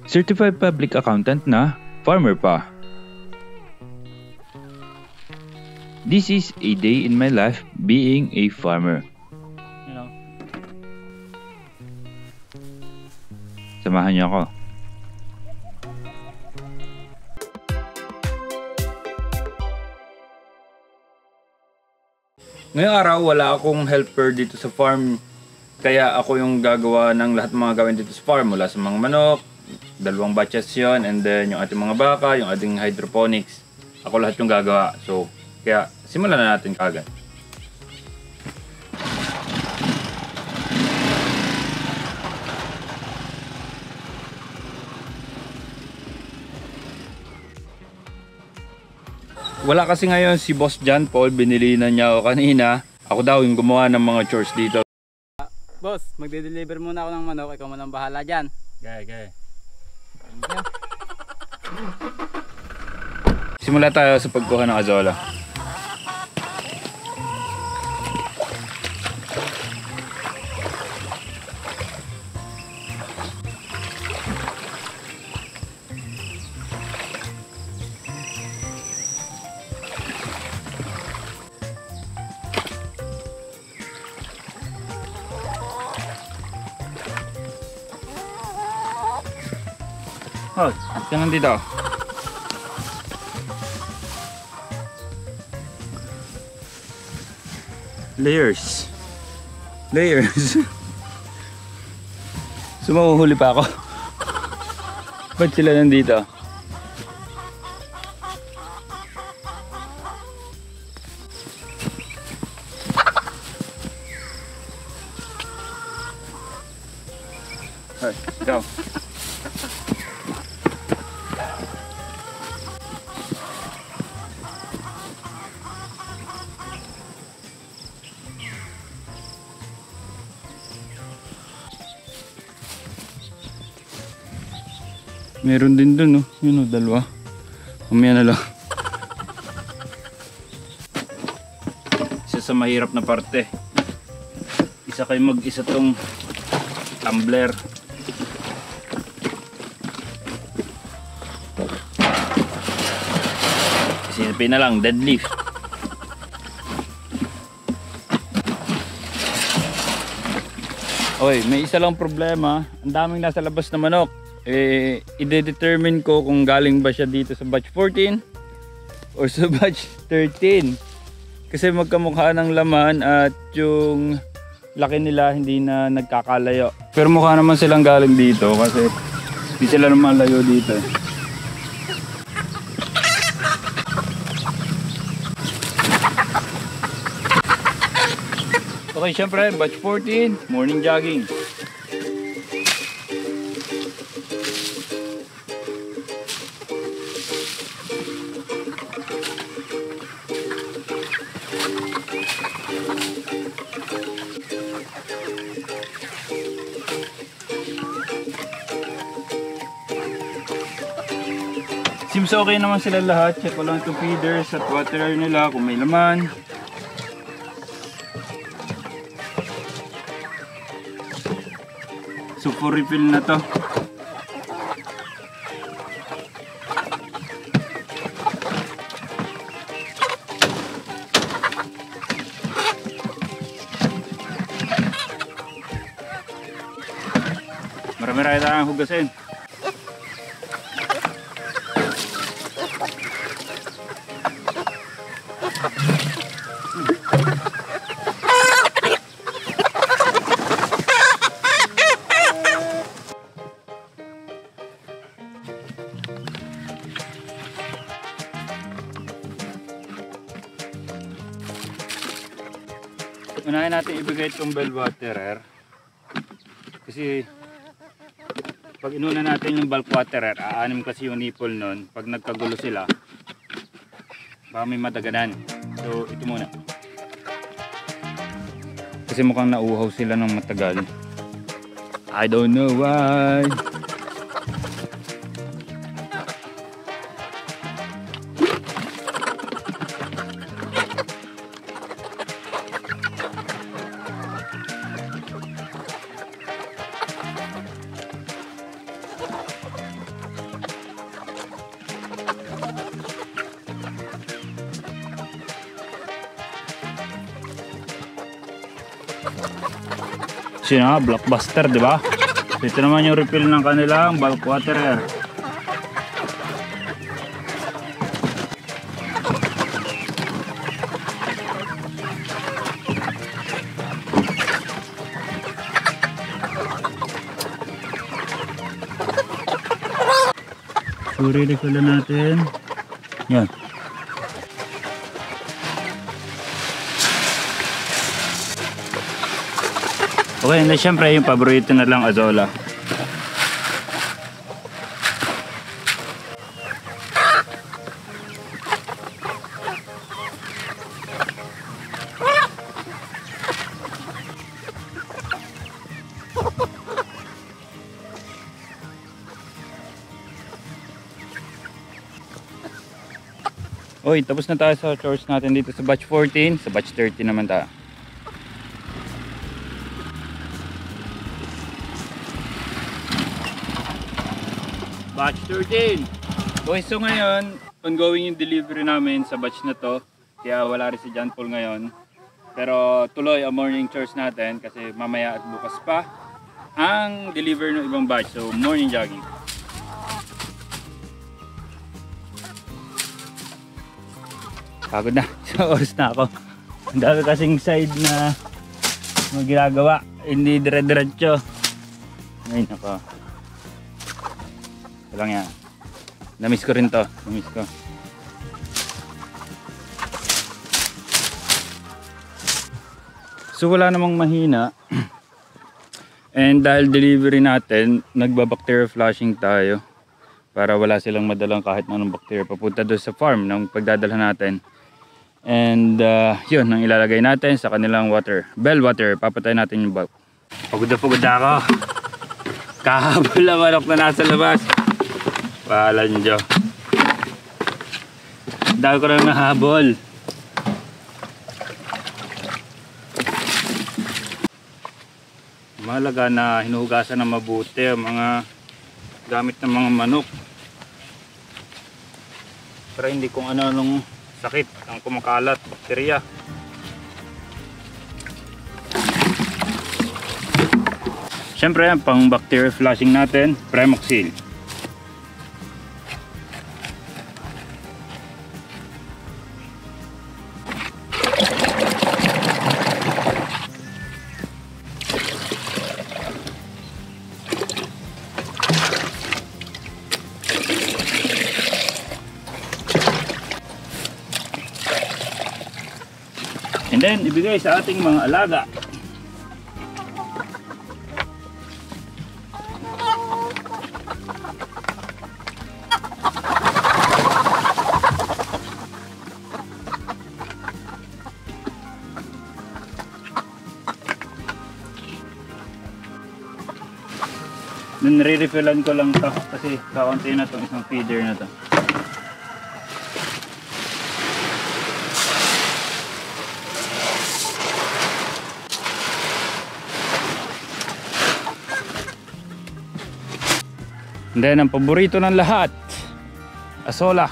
Certified public accountant na, farmer pa. This is a day in my life being a farmer. Samahan niyo ako. Ngayong araw, wala akong helper dito sa farm. Kaya ako yung gagawa ng lahat ng mga gawin dito sa farm. Mula sa mga manok, 2 batches yun, and then yung ating mga baka, yung ating hydroponics. Ako lahat yung gagawa. So, kaya simulan na natin kagad. Wala kasi ngayon si Boss John Paul, binili na niya ako kanina. Ako daw yung gumawa ng mga chores dito. Boss, magde-deliver muna ako ng manok, ikaw muna ang bahala dyan. Okay. Simula tayo sa pagkuha ng azola. Oh, ganun dito. Layers. So mahuhuli pa ako. Ba't sila nandito? Hey, go. Meron din dun, oh. Yun, oh, 2. Mamaya na lang. Isa sa mahirap na parte. Isa kayo mag-isa tong tumbler. Silipin na lang, deadlift. Okay, may isa lang problema. Ang daming nasa labas na manok. I-determine ko kung galing ba siya dito sa batch 14 or sa batch 13 kasi magkamukha ng laman at yung laki nila hindi na nagkakalayo, pero mukha naman silang galing dito kasi hindi sila naman layo dito. Okay, syempre batch 14 morning jogging. Seems okay naman sila lahat. Check ko lang itong feeders at waterer nila kung may laman. So for refill na to. Marami-rami tayong hugasin. Unahin natin ibigay itong bell waterer kasi pag inuna natin yung bulk waterer, aanim kasi yung nipple nun. Pag nagkagulo sila baka may madaganan, so ito muna kasi mukhang nauhaw sila ng matagal. I don't know why. Sino? Blockbuster, di ba? So, ito naman yung refill ng kanilang bulk water air. So, re-refill natin. Yan. Okay, na syempre yung paborito na lang, Azola. Oy, tapos na tayo sa chores natin dito sa batch 14, sa batch 30 naman tayo. Batch 13. Okay, so ngayon, ongoing yung delivery namin sa batch na to. Kaya wala rin si John Paul ngayon. Pero tuloy ang morning chores natin kasi mamaya at bukas pa ang deliver ng ibang batch. So, morning jogging. Pagod na. So, oras na ako. Ang dami kasing side na ginagawa. Hindi dire-diretso. Ngayon ako. Ito lang yan. Namiss ko rin to. Namiss ko. So, wala namang mahina. And dahil delivery natin, nagbabacteria flushing tayo. Para wala silang madalang kahit anong bacteria papunta doon sa farm ng pagdadala natin. And yun, ang ilalagay natin sa kanilang water. Bell water, papatay natin yung bulb. Pagod na ako. Kahabol na manok na nasa labas. Pahalan nyo. Dahil ko lang nahabol. Mahalaga na hinuhugasan na mabuti ang mga gamit ng mga manok. Para hindi kung ano-anong sakit ang kumakalat, bakterya. Siyempre, pang bacteria flushing natin, Premoxil. And then, ibigay sa ating mga alaga. Then, re-refillan ko lang to kasi kaunti na itong isang feeder na to. And then, ang paborito ng lahat, Azola.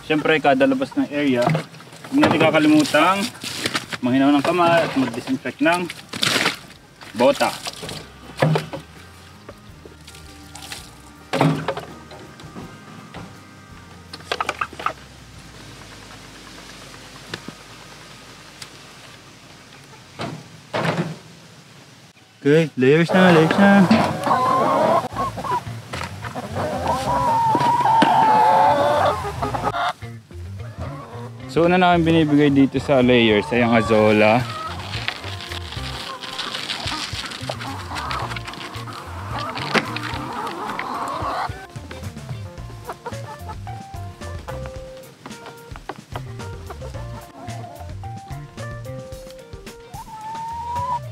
Siyempre, kada labas ng area, huwag natin kakalimutang manghinaw ng kamay at mag-disinfect ng bota. Okay, layers na, layers na. So, una namin binibigay dito sa layers ay ang Azola.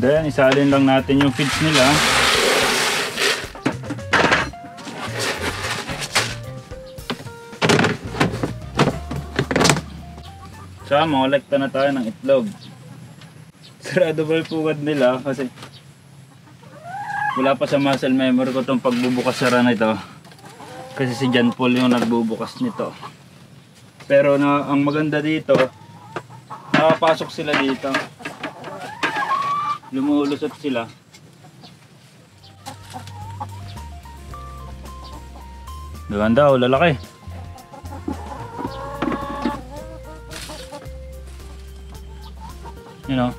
Then, isalin lang natin yung feeds nila. Tsaka mangolekta na tayo ng itlog. Sarado ba yung pugad nila kasi wala pa sa muscle memory ko itong pagbubukas-sara na ito. Kasi si John Paul yung nagbubukas nito. Pero ang maganda dito, nakapasok sila dito. Lumulusot sila. Doon daw, lalaki. You know.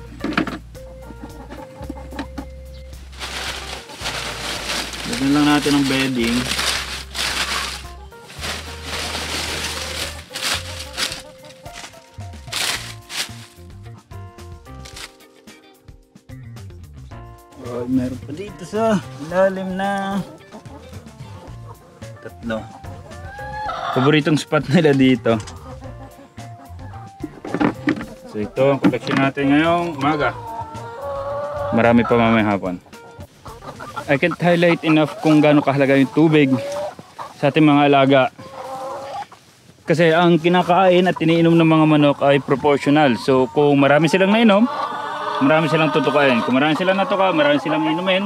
Lagyan lang natin ng bedding. Oh, meron pa dito sa ilalim na tatlo. Paboritong spot nila dito. So ito ang collection natin ngayong umaga. Marami pa mamayang hapon. I can't highlight enough kung gaano kahalaga yung tubig sa ating mga alaga. Kasi ang kinakain at iniinom ng mga manok ay proportional. So kung marami silang nainom, marami silang tutukain. Kung marami silang natuka, marami silang inumin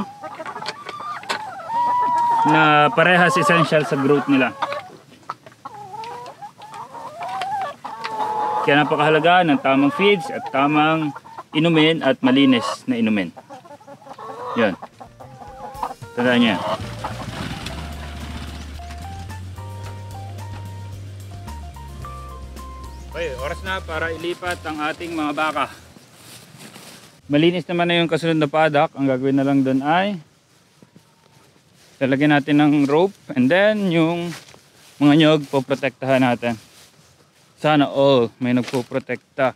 na parehas essential sa growth nila. Kaya napakahalaga ng tamang feeds at tamang inumin at malinis na inumin. Yan. Tandaan nyo yan. Okay, oras na para ilipat ang ating mga baka. Malinis naman na yung kasunod na paddock. Ang gagawin na lang doon ay lalagyan natin ng rope and then yung mga nyog poprotektahan natin. Sana all may nagpoprotekta.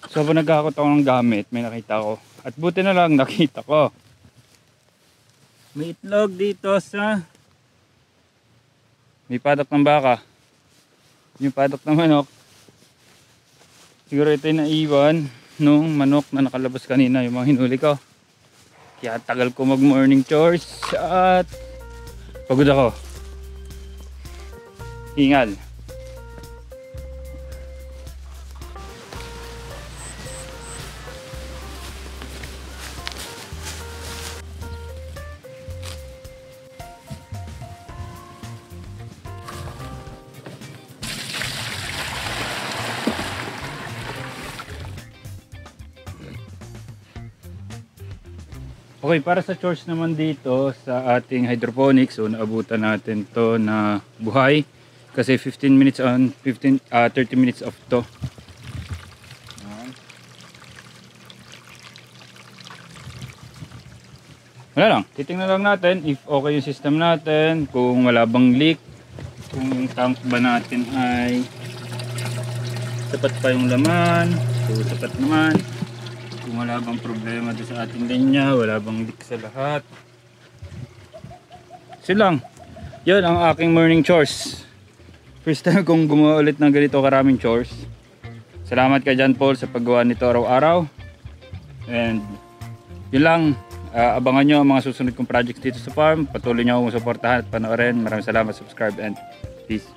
So habang nagkakot ako ng gamit, may nakita ko. At buti na lang nakita ko. May itlog dito sa may paddock ng baka. Yung paddock ng manok. Siguro ito yung naiwan nung manok na nakalabas kanina, yung mga hinuli ko. Kaya tagal ko mag morning chores at pagod ako. Hingal. Okay, para sa chores naman dito sa ating hydroponics, so naabutan natin to na buhay kasi 15 minutes on, 30 minutes off to. Wala lang, titingnan lang natin if okay yung system natin, kung wala bang leak, kung yung tank ba natin ay sapat pa yung laman, so sapat naman. Kung wala bang problema doon sa ating linya, wala bang leak sa lahat. So lang, yun ang aking morning chores. First time kong gumawa ulit ng ganito karaming chores. Salamat kay John Paul sa paggawa nito araw-araw. And yun lang, abangan nyo ang mga susunod kong projects dito sa farm. Patuloy nyo akong suportahan at panoorin. Maraming salamat, subscribe and peace.